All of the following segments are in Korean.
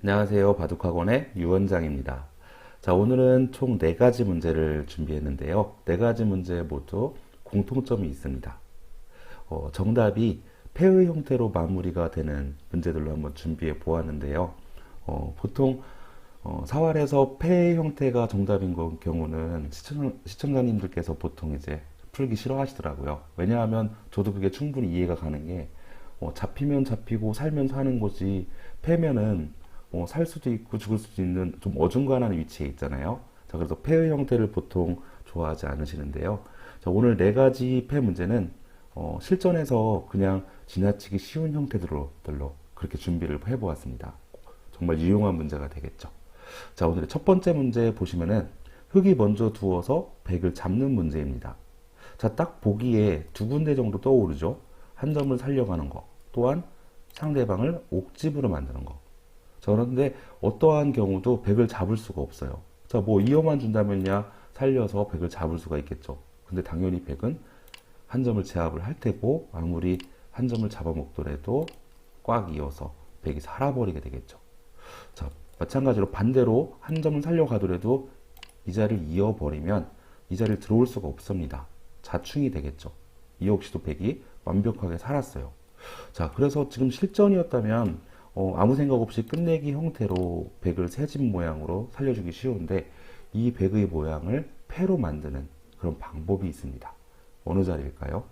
안녕하세요. 바둑학원의 유원장입니다. 자, 오늘은 총 4가지 문제를 준비했는데요. 4가지 문제 모두 공통점이 있습니다. 정답이 패의 형태로 마무리가 되는 문제들로 한번 준비해 보았는데요. 보통 사활에서 패의 형태가 정답인 경우는 시청자님들께서 보통 이제 풀기 싫어하시더라고요. 왜냐하면 저도 그게 충분히 이해가 가는 게 잡히면 잡히고 살면 사는 거지 패면은 살 수도 있고 죽을 수도 있는 좀 어중간한 위치에 있잖아요. 자, 그래서 패의 형태를 보통 좋아하지 않으시는데요. 자, 오늘 4가지 패 문제는 실전에서 그냥 지나치기 쉬운 형태들로 그렇게 준비를 해보았습니다. 정말 유용한 문제가 되겠죠. 자, 오늘의 첫 번째 문제 보시면은 흙이 먼저 두어서 백을 잡는 문제입니다. 자, 딱 보기에 2군데 정도 떠오르죠. 한 점을 살려가는 거, 또한 상대방을 옥집으로 만드는 거. 자, 그런데 어떠한 경우도 백을 잡을 수가 없어요. 자, 뭐 이어만 준다면야 살려서 백을 잡을 수가 있겠죠. 근데 당연히 백은 한 점을 제압을 할 테고 아무리 한 점을 잡아먹더라도 꽉 이어서 백이 살아버리게 되겠죠. 자, 마찬가지로 반대로 한 점을 살려가더라도 이 자리를 이어버리면 이 자리를 들어올 수가 없습니다. 자충이 되겠죠. 이 역시도 백이 완벽하게 살았어요. 자, 그래서 지금 실전이었다면 아무 생각 없이 끝내기 형태로 백을 새집 모양으로 살려주기 쉬운데 이 백의 모양을 패로 만드는 그런 방법이 있습니다. 어느 자리일까요?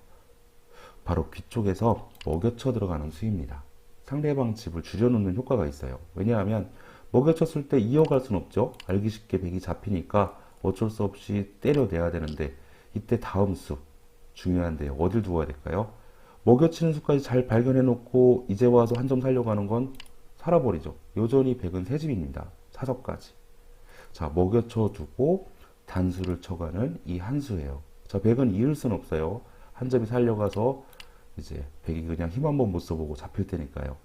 바로 귀 쪽에서 먹여쳐 들어가는 수입니다. 상대방 집을 줄여놓는 효과가 있어요. 왜냐하면 먹여쳤을 때 이어갈 수는 없죠. 알기 쉽게 백이 잡히니까 어쩔 수 없이 때려내야 되는데 이때 다음 수 중요한데 어딜 두어야 될까요? 먹여치는 수까지 잘 발견해 놓고 이제 와서 한 점 살려고 하는 건 살아버리죠. 여전히 백은 새집입니다. 사접까지. 자, 먹여쳐 두고 단수를 쳐가는 이 한 수예요. 자, 백은 이을 수는 없어요. 한 점이 살려가서 이제 백이 그냥 힘 한번 못 써보고 잡힐 테니까요.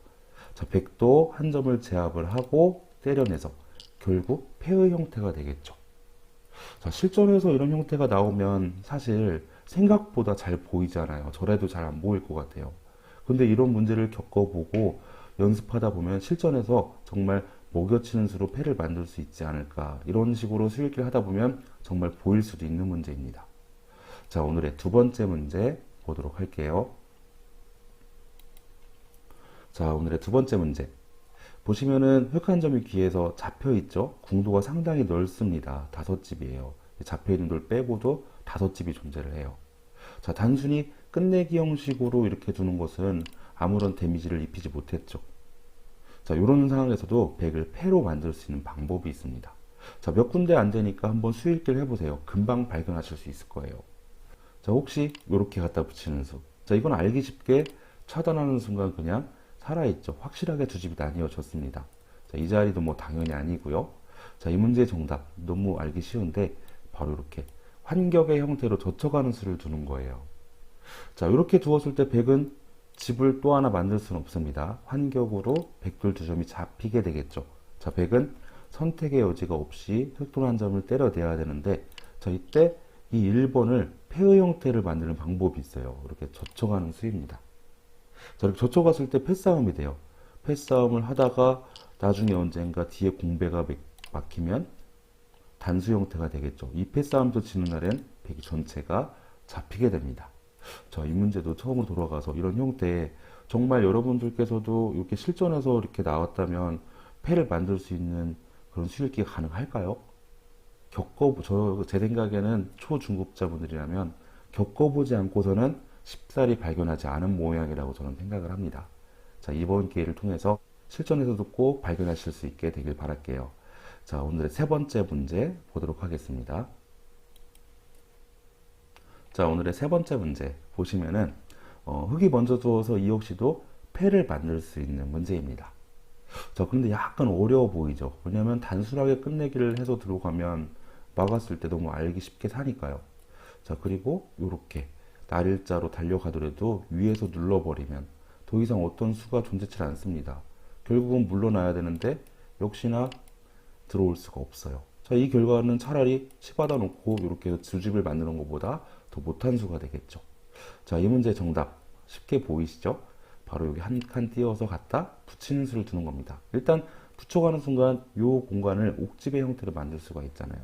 자, 백도 한 점을 제압을 하고 때려내서 결국 패의 형태가 되겠죠. 자, 실전에서 이런 형태가 나오면 사실 생각보다 잘 보이잖아요. 저래도 잘 안 보일 것 같아요. 근데 이런 문제를 겪어보고 연습하다 보면 실전에서 정말 먹여치는 수로 패를 만들 수 있지 않을까. 이런 식으로 수익을 하다 보면 정말 보일 수도 있는 문제입니다. 자, 오늘의 2번째 문제 보도록 할게요. 자, 오늘의 2번째 문제. 보시면은 흙 한 점이 귀에서 잡혀 있죠. 궁도가 상당히 넓습니다. 5집이에요. 잡혀 있는 돌 빼고도 5집이 존재를 해요. 자, 단순히 끝내기 형식으로 이렇게 두는 것은 아무런 데미지를 입히지 못했죠. 자, 이런 상황에서도 백을 패로 만들 수 있는 방법이 있습니다. 자, 몇 군데 안 되니까 한번 수익들 해보세요. 금방 발견하실 수 있을 거예요. 자, 혹시 이렇게 갖다 붙이는 수. 자, 이건 알기 쉽게 차단하는 순간 그냥 살아있죠. 확실하게 2집이 나뉘어졌습니다. 자, 이 자리도 뭐 당연히 아니고요. 자, 이 문제의 정답 너무 알기 쉬운데 바로 이렇게 환격의 형태로 젖혀가는 수를 두는 거예요. 자, 이렇게 두었을 때 백은 집을 또 하나 만들 수는 없습니다. 환격으로 백돌 2점이 잡히게 되겠죠. 자, 백은 선택의 여지가 없이 흑돌 한 점을 때려내야 되는데 자, 이때 이 1번을 패의 형태를 만드는 방법이 있어요. 이렇게 젖혀가는 수입니다. 자, 이렇게 젖혀갔을 때 패싸움이 돼요. 패싸움을 하다가 나중에 언젠가 뒤에 공배가 막히면 단수 형태가 되겠죠. 이 패싸움도 지는 날엔 백이 전체가 잡히게 됩니다. 자, 이 문제도 처음으로 돌아가서 이런 형태 정말 여러분들께서도 이렇게 실전에서 이렇게 나왔다면 패를 만들 수 있는 그런 수익기가 가능할까요? 제 생각에는 초중급자분들이라면 겪어보지 않고서는 쉽사리 발견하지 않은 모양이라고 저는 생각을 합니다. 자, 이번 기회를 통해서 실전에서도 꼭 발견하실 수 있게 되길 바랄게요. 자, 오늘의 3번째 문제 보도록 하겠습니다. 자, 오늘의 3번째 문제 보시면은 흙이 먼저 두어서 이 역시도 패를 만들 수 있는 문제입니다. 자, 그런데 약간 어려워 보이죠. 왜냐하면 단순하게 끝내기를 해서 들어가면 막았을 때 너무 알기 쉽게 사니까요. 자, 그리고 이렇게 날일자로 달려가더라도 위에서 눌러버리면 더 이상 어떤 수가 존재치 않습니다. 결국은 물러나야 되는데 역시나 들어올 수가 없어요. 자, 이 결과는 차라리 치받아 놓고 이렇게 2집을 만드는 것보다 더 못한 수가 되겠죠. 자, 이 문제 정답 쉽게 보이시죠? 바로 여기 한 칸 띄어서 갖다 붙이는 수를 두는 겁니다. 일단 붙여가는 순간 이 공간을 옥집의 형태로 만들 수가 있잖아요.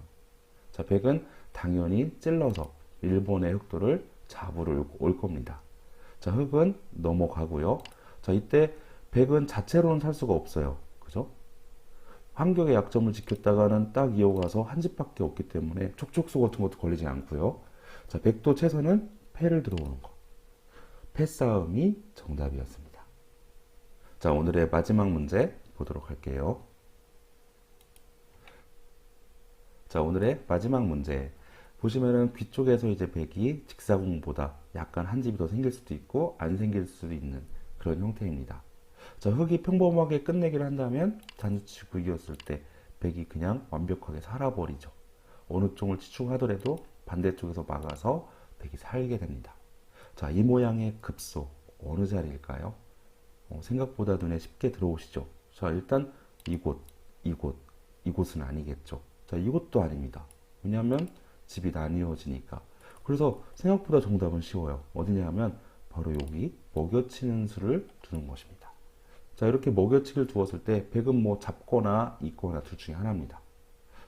자, 백은 당연히 찔러서 일본의 흑도를 잡으러 올 겁니다. 자, 흑은 넘어가고요. 자, 이때 백은 자체로는 살 수가 없어요. 그죠? 환경의 약점을 지켰다가는 딱 이어가서 한 집밖에 없기 때문에 촉촉수 같은 것도 걸리지 않고요. 자, 백도 최선은 패를 들어오는 거. 패싸움이 정답이었습니다. 자, 오늘의 마지막 문제 보도록 할게요. 자, 오늘의 마지막 문제. 보시면은 귀 쪽에서 이제 백이 직사궁보다 약간 한 집이 더 생길 수도 있고 안 생길 수도 있는 그런 형태입니다. 자, 흑이 평범하게 끝내기를 한다면 단수치고 이었을 때 백이 그냥 완벽하게 살아버리죠. 어느 쪽을 치중하더라도 반대쪽에서 막아서 백이 살게 됩니다. 자, 이 모양의 급소 어느 자리일까요? 생각보다 눈에 쉽게 들어오시죠. 자, 일단 이곳은 아니겠죠. 자, 이곳도 아닙니다. 왜냐하면 집이 나뉘어지니까. 그래서 생각보다 정답은 쉬워요. 어디냐 하면 바로 여기 먹여치는 수를 두는 것입니다. 자, 이렇게 먹여치기를 두었을 때 백은 뭐 잡거나 있거나 둘 중에 하나입니다.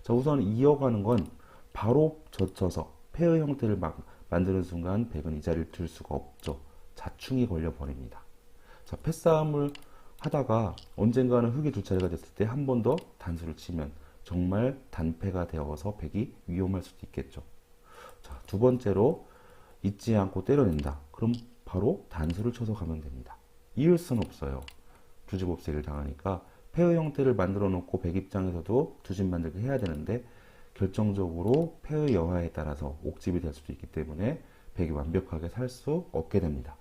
자, 우선 이어가는 건 바로 젖혀서 폐의 형태를 만드는 순간 백은 이 자리를 둘 수가 없죠. 자충이 걸려버립니다. 자, 패싸움을 하다가 언젠가는 흑이 두 차례가 됐을 때 한 번 더 단수를 치면 정말 단패가 되어서 백이 위험할 수도 있겠죠. 자, 두 번째로 잊지 않고 때려낸다. 그럼 바로 단수를 쳐서 가면 됩니다. 이을 수는 없어요. 두 집 없애기를 당하니까 폐의 형태를 만들어 놓고 백 입장에서도 두 집 만들기 해야 되는데 결정적으로 폐의 여하에 따라서 옥집이 될 수도 있기 때문에 백이 완벽하게 살 수 없게 됩니다.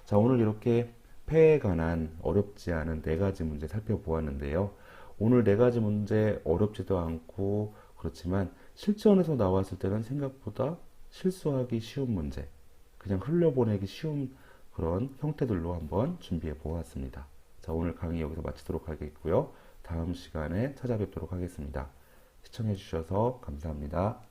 자, 오늘 이렇게 폐에 관한 어렵지 않은 4가지 문제 살펴보았는데요. 오늘 4가지 문제 어렵지도 않고 그렇지만 실전에서 나왔을 때는 생각보다 실수하기 쉬운 문제, 그냥 흘려보내기 쉬운 그런 형태들로 한번 준비해 보았습니다. 자, 오늘 강의 여기서 마치도록 하겠고요. 다음 시간에 찾아뵙도록 하겠습니다. 시청해 주셔서 감사합니다.